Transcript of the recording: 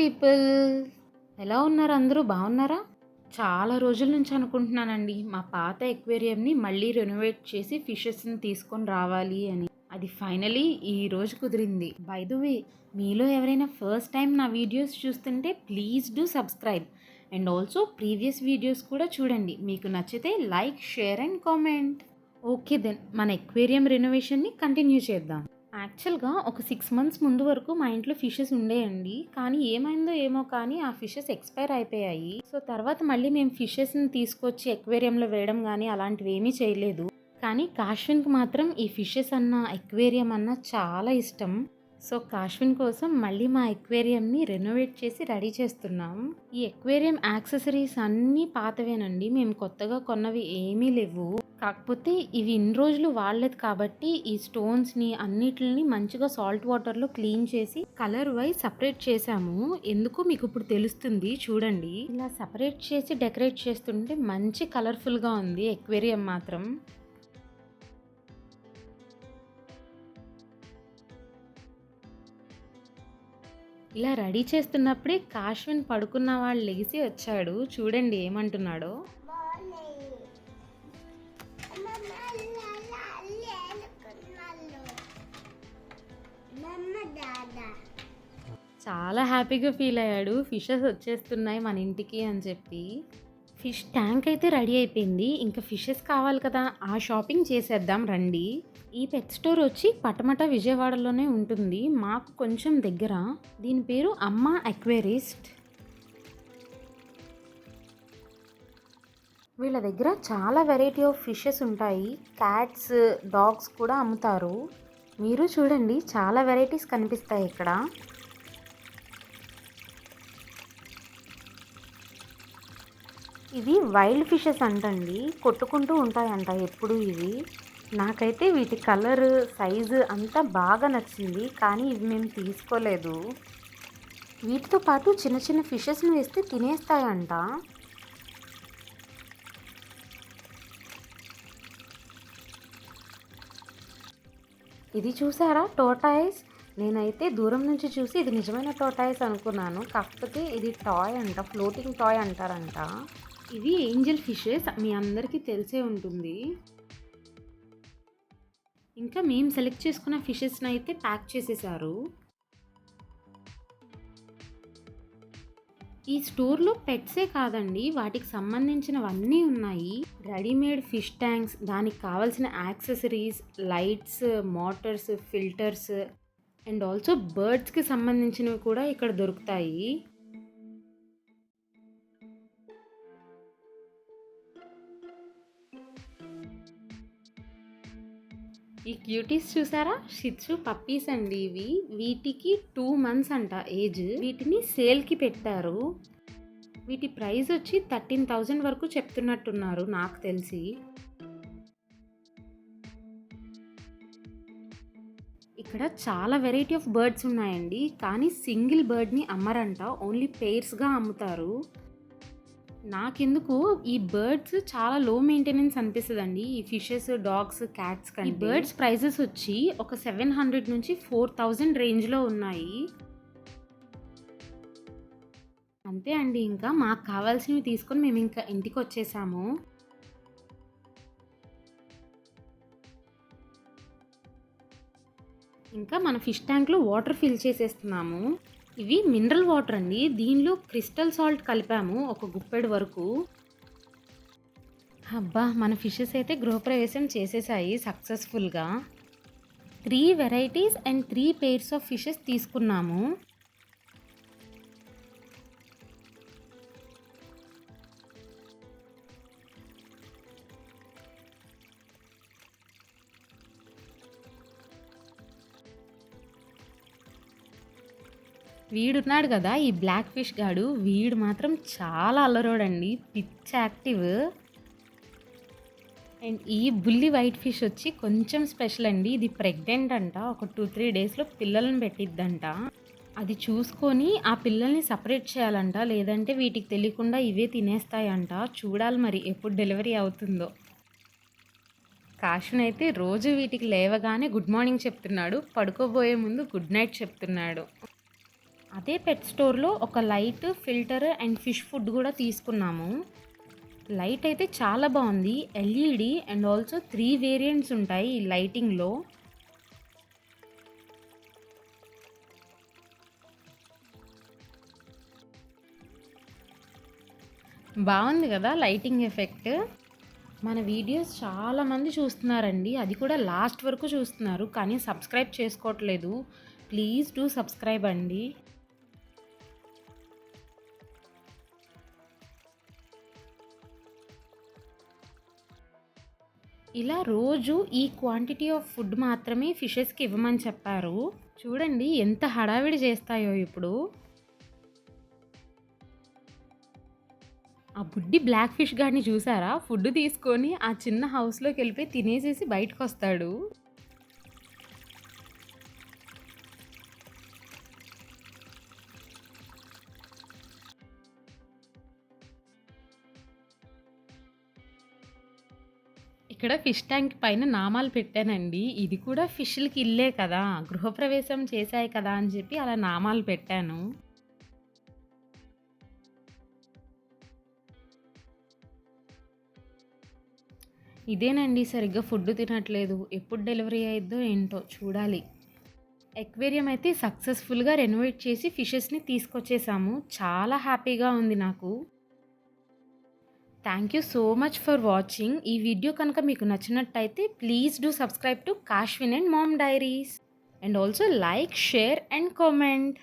People, ఎలా ఉన్నారు? అందరూ బాగున్నారా? చాలా రోజుల నుంచి అనుకుంటున్నానండి మా పాత ఎక్వేరియంని మళ్ళీ రెనోవేట్ చేసి ఫిషెస్ని తీసుకొని రావాలి అని. అది ఫైనలీ ఈ రోజు కుదిరింది. బై ద వే, మీలో ఎవరైనా ఫస్ట్ టైం నా వీడియోస్ చూస్తుంటే please do subscribe and also previous videos కూడా చూడండి. మీకు నచ్చితే like, share and comment. Okay then, మన ఎక్వేరియం రెనోవేషన్ని కంటిన్యూ చేద్దాం. యాక్చువల్గా ఒక 6 మంత్స్ ముందు వరకు మా ఇంట్లో ఫిషెస్ ఉండేయండి. కానీ ఏమైందో ఏమో కానీ ఆ ఫిషెస్ ఎక్స్పైర్ అయిపోయాయి. సో తర్వాత మళ్ళీ మేము ఫిషెస్ని తీసుకొచ్చి ఎక్వేరియంలో వేయడం కానీ అలాంటివి ఏమీ చేయలేదు. కానీ కాశ్విన్కి మాత్రం ఈ ఫిషెస్ అన్న ఎక్వేరియం అన్న చాలా ఇష్టం. సో కాశ్విన్ కోసం మళ్ళీ మా ఎక్వేరియంని రెనోవేట్ చేసి రెడీ చేస్తున్నాం. ఈ ఎక్వేరియం యాక్సెసరీస్ అన్నీ పాతవేనండి, మేము కొత్తగా కొన్నవి ఏమీ లేవు. కాకపోతే ఇవి ఇన్ని రోజులు వాడలేదు కాబట్టి ఈ స్టోన్స్ని అన్నిటిని మంచిగా సాల్ట్ వాటర్లో క్లీన్ చేసి కలర్ వైజ్ సపరేట్ చేసాము. ఎందుకు మీకు ఇప్పుడు తెలుస్తుంది, చూడండి. ఇలా సపరేట్ చేసి డెకరేట్ చేస్తుంటే మంచి కలర్ఫుల్గా ఉంది ఎక్వేరియం మాత్రం. ఇలా రెడీ చేస్తున్నప్పుడే కాశ్విన్ పడుకున్న వాళ్ళు లెగిసి వచ్చాడు. చూడండి ఏమంటున్నాడో. చాలా హ్యాపీగా ఫీల్ అయ్యాడు, ఫిషెస్ వచ్చేస్తున్నాయి మన ఇంటికి అని చెప్పి. ఫిష్ ట్యాంక్ అయితే రెడీ అయిపోయింది. ఇంకా ఫిషెస్ కావాలి కదా, ఆ షాపింగ్ చేసేద్దాం రండి. ఈ పెట్ స్టోర్ వచ్చి పటమట విజయవాడలోనే ఉంటుంది, మాకు కొంచెం దగ్గర. దీని పేరు అమ్మ అక్వేరిస్ట్. వీళ్ళ దగ్గర చాలా వెరైటీ ఆఫ్ ఫిషెస్ ఉంటాయి. క్యాట్స్, డాగ్స్ కూడా అమ్ముతారు. మీరు చూడండి, చాలా వెరైటీస్ కనిపిస్తాయి ఇక్కడ. ఇవి వైల్డ్ ఫిషెస్ అంటండి, కొట్టుకుంటూ ఉంటాయంట ఎప్పుడు ఇవి. నాకైతే వీటి కలర్, సైజు అంతా బాగా నచ్చింది, కానీ ఇవి మేము తీసుకోలేదు. వీటితో పాటు చిన్న చిన్న ఫిషెస్ని వేస్తే తినేస్తాయంట. ఇది చూసారా, టోటాయిస్. నేనైతే దూరం నుంచి చూసి ఇది నిజమైన టోటాయిస్ అనుకున్నాను, కాకపోతే ఇది టాయ్ అంట, ఫ్లోటింగ్ టాయ్ అంటారంట. ఇవి ఏంజల్ ఫిషెస్, మీ అందరికీ తెలిసే ఉంటుంది. ఇంకా మేము సెలెక్ట్ చేసుకున్న ఫిషెస్ని అయితే ప్యాక్ చేసేసారు. ఈ స్టోర్లో పెట్సే కాదండి, వాటికి సంబంధించినవన్నీ ఉన్నాయి. రెడీమేడ్ ఫిష్ ట్యాంక్స్, దానికి కావాల్సిన accessories, lights, motors, filters and also బర్డ్స్కి సంబంధించినవి కూడా ఇక్కడ దొరుకుతాయి. ఈ క్యూటీస్ చూసారా, షిట్సు పప్పీస్ అండి ఇవి. వీటికి 2 months అంట ఏజ్. వీటిని సేల్కి పెట్టారు. వీటి ప్రైస్ వచ్చి 13,000 వరకు చెప్తున్నట్టున్నారు నాకు తెలిసి. ఇక్కడ చాలా వెరైటీ ఆఫ్ బర్డ్స్ ఉన్నాయండి, కానీ సింగిల్ బర్డ్ని అమ్మరంట, ఓన్లీ పెయిర్స్గా అమ్ముతారు. నాకెందుకు ఈ బర్డ్స్ చాలా లో మెయింటెనెన్స్ అనిపిస్తుందండి, ఈ ఫిషెస్, డాగ్స్, క్యాట్స్ కంటే. ఈ బర్డ్స్ ప్రైజెస్ వచ్చి ఒక 700 నుంచి 4,000 రేంజ్లో ఉన్నాయి. అంతే అండి, ఇంకా మాకు కావాల్సినవి తీసుకొని మేము ఇంకా ఇంటికి వచ్చేసాము. ఇంకా మన ఫిష్ ట్యాంక్లో వాటర్ ఫిల్ చేసేస్తున్నాము. ఇవి మినరల్ వాటర్ అండి, దీనిలో క్రిస్టల్ సాల్ట్ కలిపాము ఒక గుప్పెడు వరకు. అబ్బా, మన ఫిషెస్ అయితే గృహప్రవేశం చేసేసాయి సక్సెస్ఫుల్గా. 3 varieties and 3 pairs of fishes తీసుకున్నాము. వీడున్నాడు కదా ఈ బ్లాక్ ఫిష్ గాడు, వీడు మాత్రం చాలా అల్లరోడండి, పిచ్ యాక్టివ్. అండ్ ఈ బుల్లి వైట్ ఫిష్ వచ్చి కొంచెం స్పెషల్ అండి, ఇది ప్రెగ్నెంట్ అంట, ఒక 2-3 daysలో పిల్లలను పెట్టిద్దంట. అది చూసుకొని ఆ పిల్లల్ని సపరేట్ చేయాలంట, లేదంటే వీటికి తెలియకుండా ఇవే తినేస్తాయంట. చూడాలి మరి ఎప్పుడు డెలివరీ అవుతుందో. కాశ్విన్ అయితే రోజు వీటికి లేవగానే గుడ్ మార్నింగ్ చెప్తున్నాడు, పడుకోబోయే ముందు గుడ్ నైట్ చెప్తున్నాడు. అదే పెట్ స్టోర్‌లో ఒక light, filter and fish food కూడా తీసుకున్నాము. లైట్ అయితే చాలా బాగుంది. ఎల్ఈడి అండ్ ఆల్సో 3 వేరియంట్స్ ఉంటాయి ఈ లైటింగ్‌లో. బాగుంది కదా లైటింగ్ ఎఫెక్ట్. మన వీడియోస్ చాలామంది చూస్తున్నారండి. అది కూడా లాస్ట్ వరకు చూస్తున్నారు. కానీ సబ్స్క్రైబ్ చేసుకోవట్లేదు. ప్లీజ్ డూ సబ్స్క్రైబ్ అండి. ఇలా రోజు ఈ క్వాంటిటీ ఆఫ్ ఫుడ్ మాత్రమే ఫిషెస్కి ఇవ్వమని చెప్పారు. చూడండి ఎంత హడావిడి చేస్తాయో ఇప్పుడు. ఆ బుడ్డి బ్లాక్ ఫిష్ గాడిని చూసారా? ఫుడ్ తీసుకొని ఆ చిన్న హౌస్లోకి వెళ్ళిపోయి తినేసేసి బయటకు వస్తాడు. ఇక్కడ ఫిష్ ట్యాంక్ పైన నామాలు పెట్టానండి. ఇది కూడా ఫిష్‌లకి ఇల్లే కదా! గృహప్రవేశం చేశాయి కదా అని చెప్పి అలా నామాలు పెట్టాను. ఇదేనండి సరిగ్గా ఫుడ్ తినట్లేదు. ఎప్పుడు డెలివరీ అయ్యిద్దో ఏంటో చూడాలి. ఎక్వేరియం అయితే సక్సెస్‌ఫుల్‌గా రెనోవేట్ చేసి ఫిషెస్‌ని తీసుకొచ్చేసాము. చాలా హ్యాపీగా ఉంది నాకు. Thank you so much for watching. ఈ వీడియో కనుక మీకు నచ్చినట్టయితే please do subscribe to Kashwin and mom diaries. And also like, share and comment.